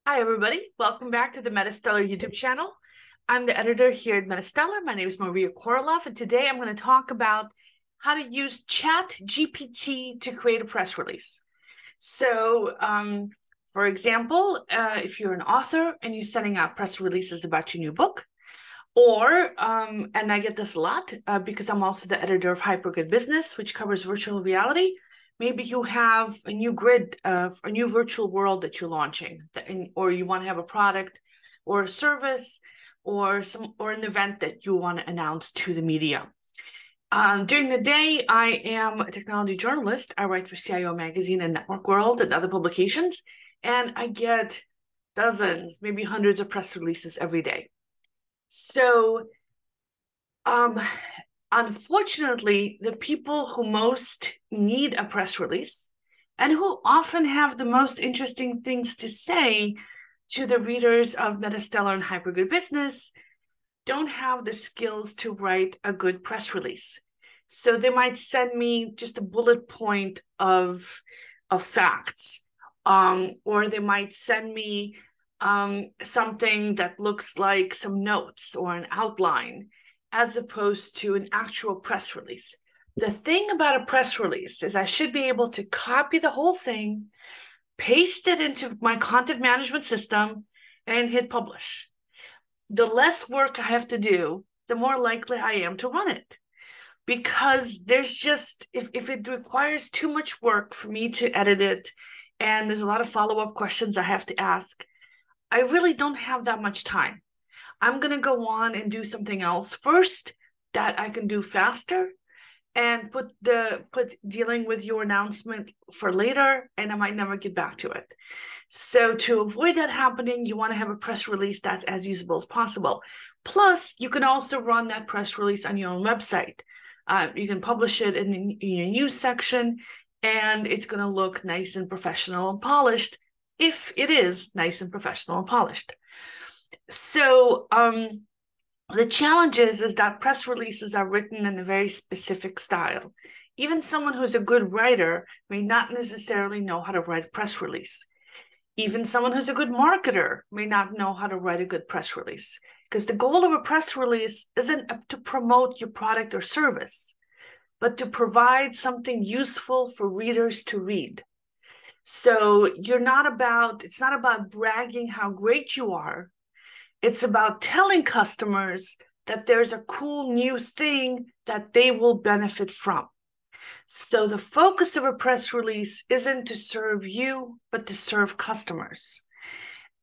Hi, everybody. Welcome back to the MetaStellar YouTube channel. I'm the editor here at MetaStellar. My name is Maria KOROLOV, and today I'm going to talk about how to use ChatGPT to create a press release. So, for example, if you're an author and you're sending out press releases about your new book, and I get this a lot because I'm also the editor of Hypergrid Business, which covers virtual reality. Maybe you have a new grid, a new virtual world that you're launching, or you want to have a product or a service or an event that you want to announce to the media. During the day, I am a technology journalist. I write for CIO Magazine and Network World and other publications, and I get dozens, maybe hundreds of press releases every day. So, unfortunately, the people who most need a press release and who often have the most interesting things to say to the readers of MetaStellar and Hypergrid Business don't have the skills to write a good press release. So they might send me just a bullet point of facts, or they might send me something that looks like some notes or an outline, as opposed to an actual press release. The thing about a press release is I should be able to copy the whole thing, paste it into my content management system, and hit publish. The less work I have to do, the more likely I am to run it. Because there's just, if it requires too much work for me to edit it, and there's a lot of follow-up questions I have to ask, I really don't have that much time. I'm going to go on and do something else first that I can do faster and put dealing with your announcement for later, and I might never get back to it. So to avoid that happening, you want to have a press release that's as usable as possible. Plus, you can also run that press release on your own website. You can publish it in your news section, and it's going to look nice and professional and polished if it is nice and professional and polished. So the challenge is that press releases are written in a very specific style. Even someone who's a good writer may not necessarily know how to write a press release. Even someone who's a good marketer may not know how to write a good press release, because the goal of a press release isn't to promote your product or service, but to provide something useful for readers to read. So it's not about bragging how great you are. It's about telling customers that there's a cool new thing that they will benefit from. So the focus of a press release isn't to serve you, but to serve customers.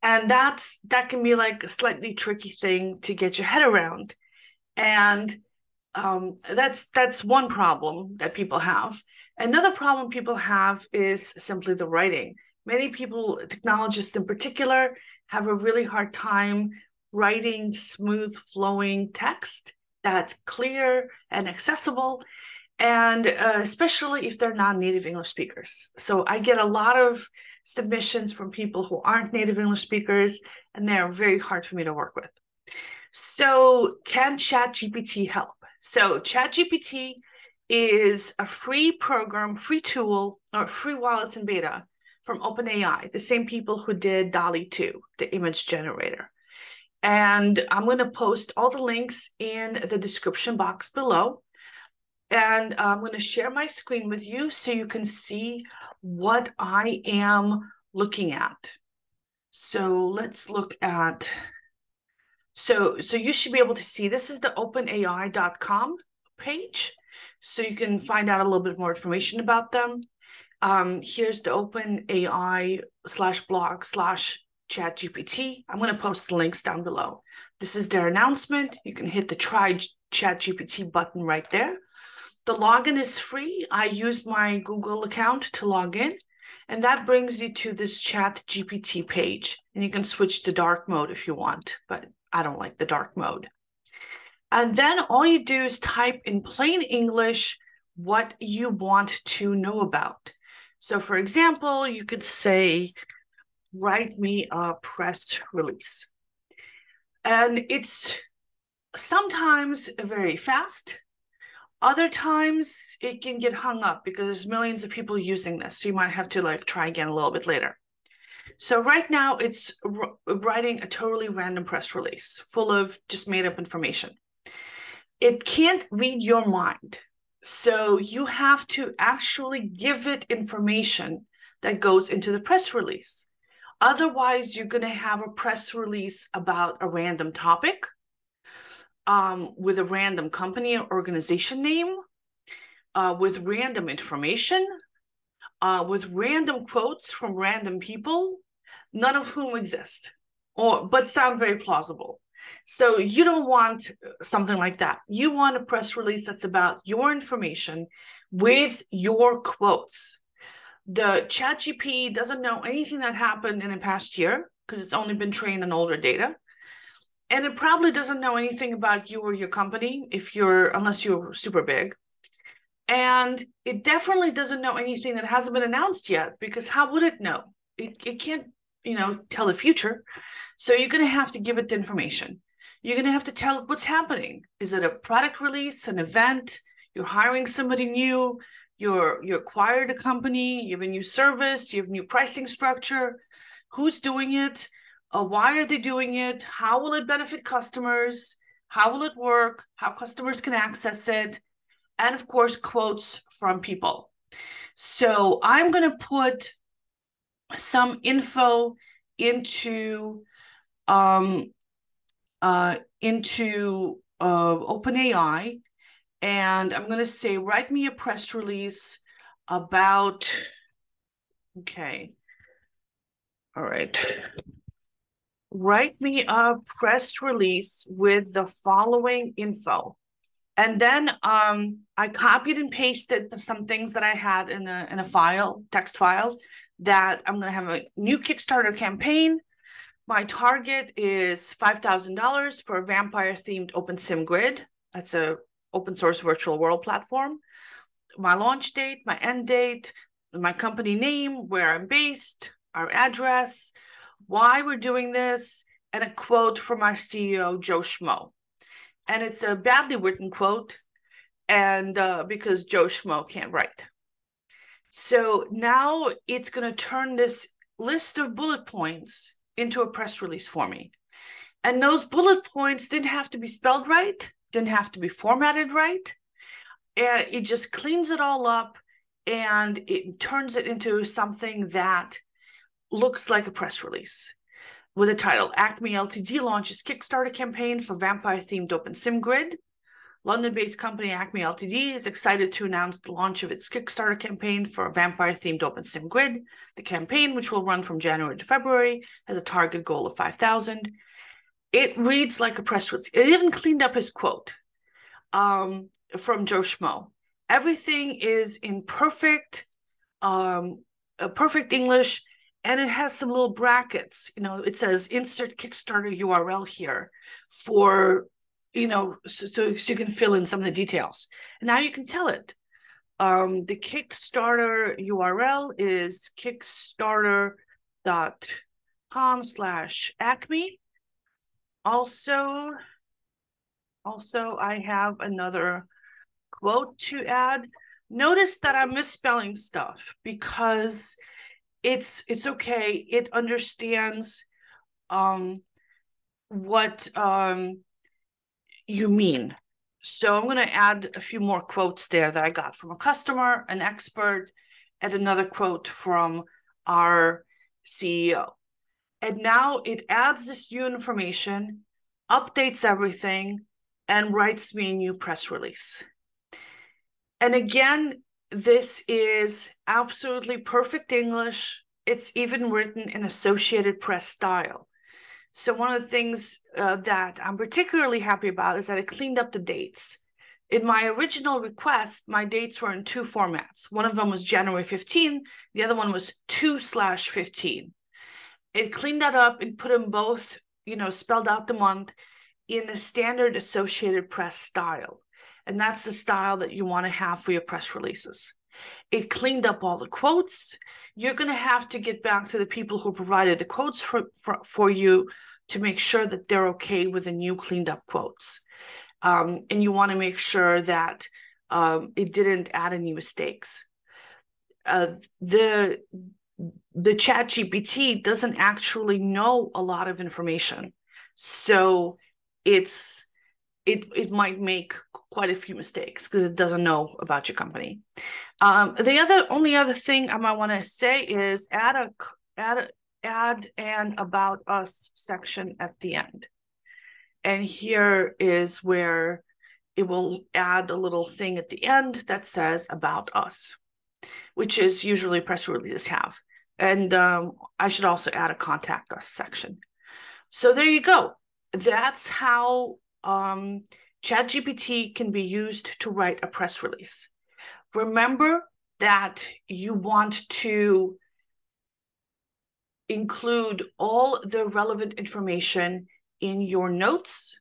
And that can be like a slightly tricky thing to get your head around. And that's one problem that people have. Another problem people have is simply the writing. Many people, technologists in particular, have a really hard time writing smooth flowing text that's clear and accessible, and especially if they're non-native English speakers. So I get a lot of submissions from people who aren't native English speakers, and they're very hard for me to work with. So can ChatGPT help? So ChatGPT is a free program, free tool, or free wallets in beta from OpenAI, the same people who did DALL-E 2, the image generator. And I'm going to post all the links in the description box below. And I'm going to share my screen with you so you can see what I am looking at. So let's look at, so you should be able to see, this is the openai.com page. So you can find out a little bit more information about them. Here's the OpenAI/blog/ChatGPT. I'm going to post the links down below. This is their announcement. You can hit the try ChatGPT button right there. The login is free. I used my Google account to log in, and that brings you to this ChatGPT page. And you can switch to dark mode if you want, but I don't like the dark mode. And then all you do is type in plain English what you want to know about. So for example, you could say, write me a press release. And it's sometimes very fast. Other times it can get hung up because there's millions of people using this. So you might have to try again a little bit later. So right now it's writing a totally random press release full of just made up information. It can't read your mind. So you have to actually give it information that goes into the press release. Otherwise, you're going to have a press release about a random topic with a random company or organization name, with random information, with random quotes from random people, none of whom exist, but sound very plausible. So you don't want something like that. You want a press release that's about your information with your quotes. The ChatGPT doesn't know anything that happened in the past year because it's only been trained on older data. And it probably doesn't know anything about you or your company unless you're super big. And it definitely doesn't know anything that hasn't been announced yet, because how would it know? It can't, tell the future. So you're going to have to give it the information. You're going to have to tell it what's happening. Is it a product release, an event? You're hiring somebody new? You acquired a company? You have a new service? You have a new pricing structure? Who's doing it? Why are they doing it? How will it benefit customers? How will it work? How customers can access it? And of course, quotes from people. So I'm going to put some info into OpenAI, and I'm going to say, write me a press release about, okay, all right. Write me a press release with the following info. And then I copied and pasted some things that I had in a file, text file, that I'm going to have a new Kickstarter campaign. My target is $5,000 for a vampire-themed OpenSim grid. That's a open source virtual world platform. My launch date, my end date, my company name, where I'm based, our address, why we're doing this, and a quote from our CEO, Joe Schmo. And it's a badly written quote, and because Joe Schmo can't write. So now it's going to turn this list of bullet points into a press release for me. And those bullet points didn't have to be spelled right, didn't have to be formatted right. And it just cleans it all up and it turns it into something that looks like a press release. With a title, Acme Ltd launches Kickstarter campaign for vampire-themed OpenSim grid. London-based company Acme Ltd is excited to announce the launch of its Kickstarter campaign for a vampire-themed OpenSim grid. The campaign, which will run from January to February, has a target goal of 5,000. It reads like a press release. It even cleaned up his quote from Joe Schmo. Everything is in perfect English. And it has some little brackets, it says insert Kickstarter URL here for, so you can fill in some of the details. And now you can tell it. The Kickstarter URL is kickstarter.com/Acme. Also, I have another quote to add. Notice that I'm misspelling stuff because it's okay. It understands what you mean. So I'm going to add a few more quotes there that I got from a customer, an expert, and another quote from our CEO. And now it adds this new information, updates everything, and writes me a new press release. And again, this is absolutely perfect English. It's even written in Associated Press style. So one of the things that I'm particularly happy about is that it cleaned up the dates. In my original request, my dates were in two formats. One of them was January 15, the other one was 2/15. It cleaned that up and put them both, spelled out the month in the standard Associated Press style. And that's the style that you want to have for your press releases. It cleaned up all the quotes. You're going to have to get back to the people who provided the quotes for you to make sure that they're okay with the new cleaned up quotes. And you want to make sure that it didn't add any mistakes. The the ChatGPT doesn't actually know a lot of information. So it might make quite a few mistakes because it doesn't know about your company. The only other thing I might want to say is add an about us section at the end. And here is where it will add a little thing at the end that says about us, which is usually press releases have. And I should also add a contact us section. So there you go. That's how ChatGPT can be used to write a press release. Remember that you want to include all the relevant information in your notes.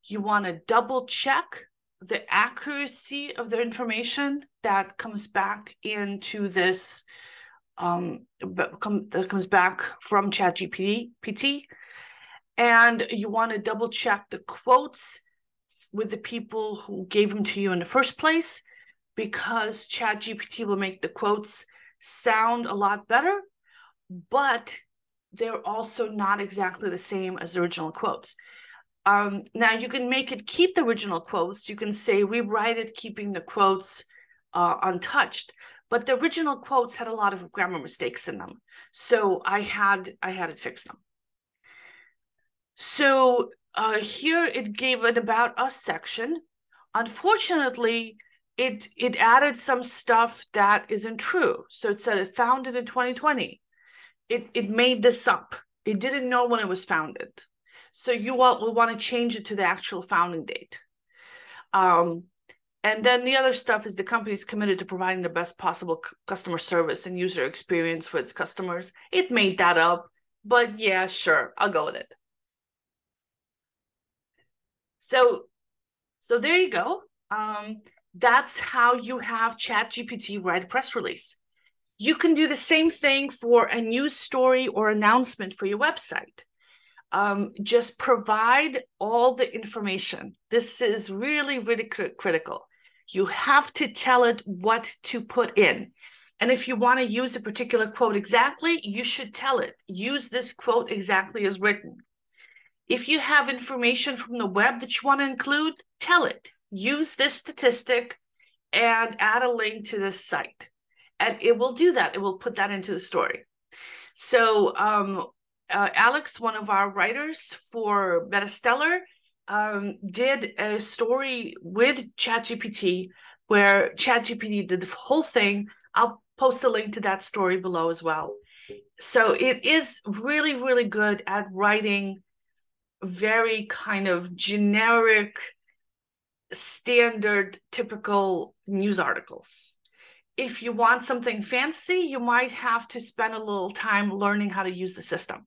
You want to double check the accuracy of the information that comes back into this, that comes back from ChatGPT. And you want to double check the quotes with the people who gave them to you in the first place, because ChatGPT will make the quotes sound a lot better, but they're also not exactly the same as the original quotes. Now you can make it keep the original quotes. You can say rewrite it, keeping the quotes untouched. But the original quotes had a lot of grammar mistakes in them, so I had it fix them. So here it gave an about us section. Unfortunately, it added some stuff that isn't true. So it said it founded in 2020. It made this up. It didn't know when it was founded. So you will want to change it to the actual founding date. And then the other stuff is the company is committed to providing the best possible customer service and user experience for its customers. It made that up, but yeah, sure, I'll go with it. So there you go. That's how you have ChatGPT write a press release. You can do the same thing for a news story or announcement for your website. Just provide all the information. This is really, really critical. You have to tell it what to put in. And if you want to use a particular quote exactly, you should tell it, use this quote exactly as written. If you have information from the web that you want to include, tell it, use this statistic and add a link to this site. And it will do that. It will put that into the story. So Alex, one of our writers for MetaStellar, did a story with ChatGPT where ChatGPT did the whole thing. I'll post a link to that story below as well. So it is really, really good at writing very kind of generic, standard, typical news articles. If you want something fancy, you might have to spend a little time learning how to use the system.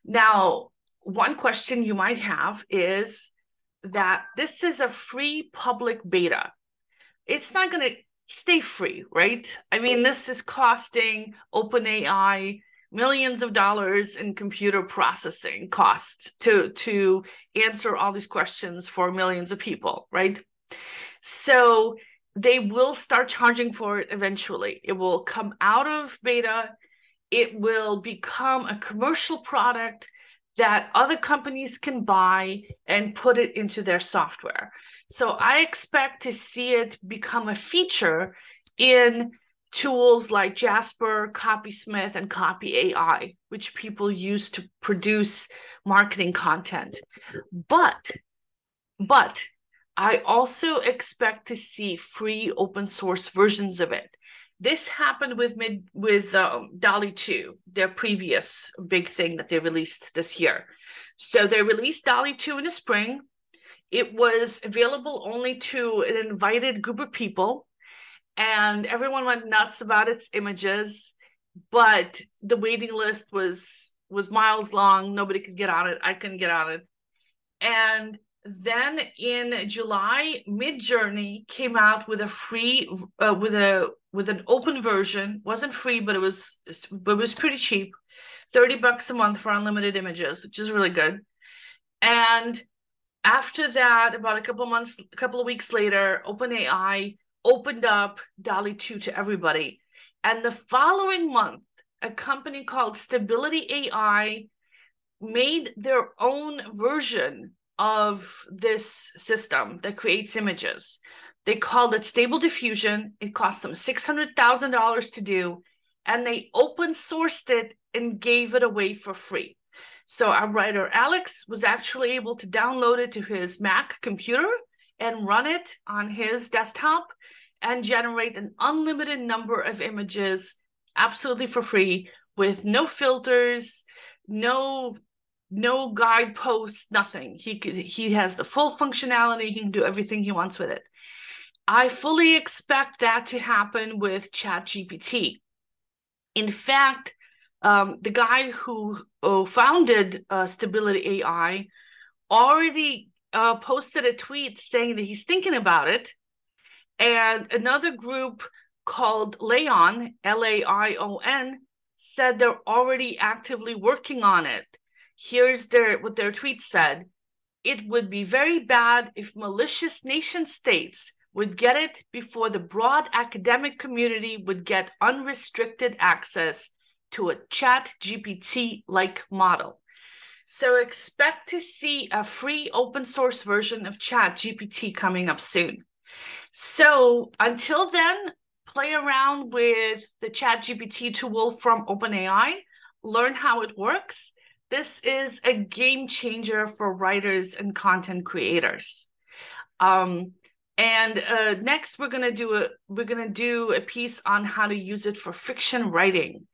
Now, one question you might have is that this is a free public beta. It's not going to stay free, right? I mean, this is costing OpenAI millions of dollars in computer processing costs to answer all these questions for millions of people, right? So they will start charging for it eventually. It will come out of beta. It will become a commercial product that other companies can buy and put it into their software. So I expect to see it become a feature in tools like Jasper, Copysmith, and Copy AI, which people use to produce marketing content. But I also expect to see free open source versions of it. This happened with DALL-E 2, their previous big thing that they released this year. So they released DALL-E 2 in the spring. It was available only to an invited group of people, and everyone went nuts about its images, but the waiting list was miles long. Nobody could get on it. I couldn't get on it. And then in July, Midjourney came out with a free, with an open version. Wasn't free, but it was pretty cheap, $30 a month for unlimited images, which is really good. And after that, about a couple of weeks later, OpenAI opened up DALL-E 2 to everybody. And the following month, a company called Stability AI made their own version of this system that creates images. They called it Stable Diffusion. It cost them $600,000 to do, and they open sourced it and gave it away for free. So our writer Alex was actually able to download it to his Mac computer and run it on his desktop and generate an unlimited number of images absolutely for free, with no filters, no guideposts, nothing. He has the full functionality. He can do everything he wants with it. I fully expect that to happen with ChatGPT. In fact, the guy who founded Stability AI already posted a tweet saying that he's thinking about it. And another group called Laion, Laion, said they're already actively working on it. Here's what their tweet said. It would be very bad if malicious nation states would get it before the broad academic community would get unrestricted access to a ChatGPT-like model. So expect to see a free open source version of ChatGPT coming up soon. So until then, play around with the ChatGPT tool from OpenAI, learn how it works. This is a game changer for writers and content creators. Next, we're gonna do a piece on how to use it for fiction writing.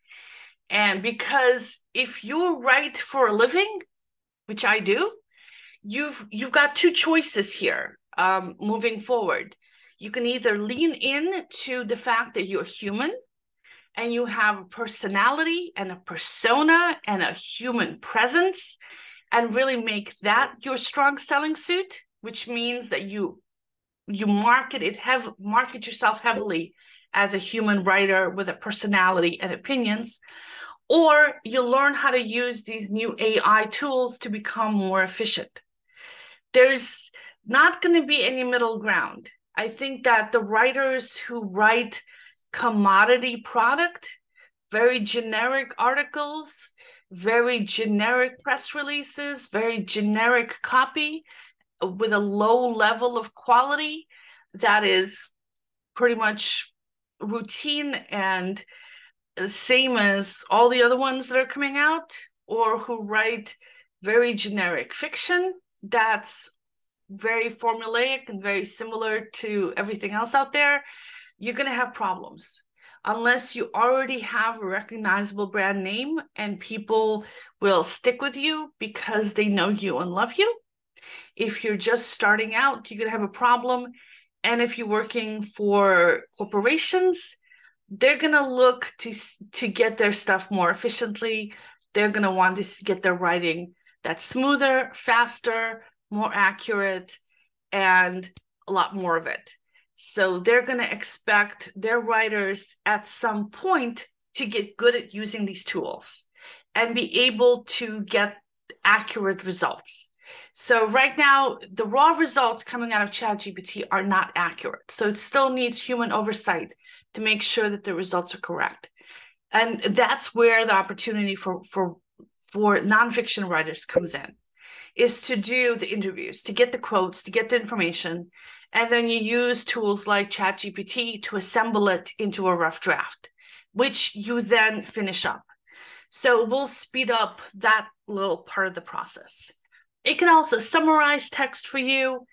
And because if you write for a living, which I do, you've got two choices here moving forward. You can either lean in to the fact that you're human and you have a personality and a persona and a human presence, and really make that your strong selling suit, which means that you market yourself heavily as a human writer with a personality and opinions. Or you learn how to use these new AI tools to become more efficient. There's not going to be any middle ground. I think that the writers who write commodity product, very generic articles, very generic press releases, very generic copy with a low level of quality that is pretty much routine and the same as all the other ones that are coming out, or who write very generic fiction that's very formulaic and very similar to everything else out there, you're going to have problems unless you already have a recognizable brand name and people will stick with you because they know you and love you. If you're just starting out, you're going to have a problem. And if you're working for corporations, they're going to look to get their stuff more efficiently. They're going to want to get their writing that's smoother, faster, more accurate, and a lot more of it. So they're going to expect their writers at some point to get good at using these tools and be able to get accurate results. So right now, the raw results coming out of ChatGPT are not accurate. So it still needs human oversight to make sure that the results are correct. And that's where the opportunity for nonfiction writers comes in, is to do the interviews, to get the quotes, to get the information, and then you use tools like ChatGPT to assemble it into a rough draft, which you then finish up. So we'll speed up that little part of the process. It can also summarize text for you.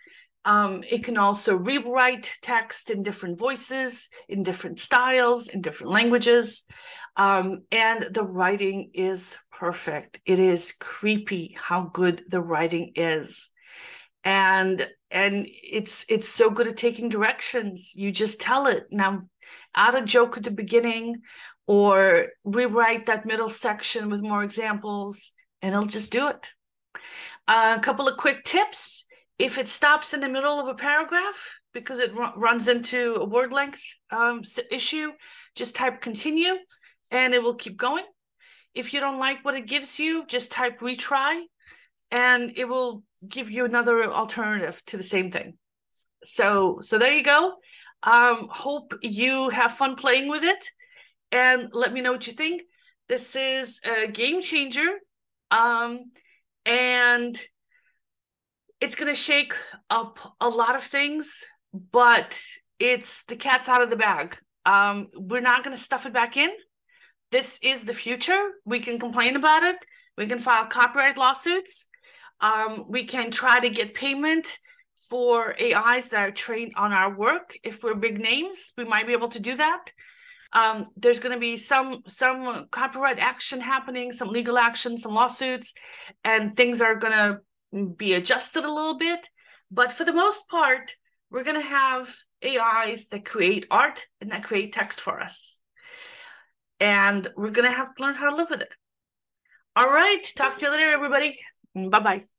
It can also rewrite text in different voices, in different styles, in different languages. And the writing is perfect. It is creepy how good the writing is. And it's so good at taking directions. You just tell it. Now, add a joke at the beginning or rewrite that middle section with more examples, and it'll just do it. A couple of quick tips. If it stops in the middle of a paragraph because it runs into a word length issue, just type continue and it will keep going. If you don't like what it gives you, just type retry and it will give you another alternative to the same thing. So there you go. Hope you have fun playing with it and let me know what you think. This is a game changer, and it's going to shake up a lot of things, but it's the cat's out of the bag. We're not going to stuff it back in. This is the future. We can complain about it. We can file copyright lawsuits. We can try to get payment for AIs that are trained on our work. If we're big names, we might be able to do that. There's going to be some copyright action happening, some legal action, some lawsuits, and things are going to be adjusted a little bit. But for the most part, we're going to have AIs that create art and that create text for us. And we're going to have to learn how to live with it. All right. Talk to you later, everybody. Bye-bye.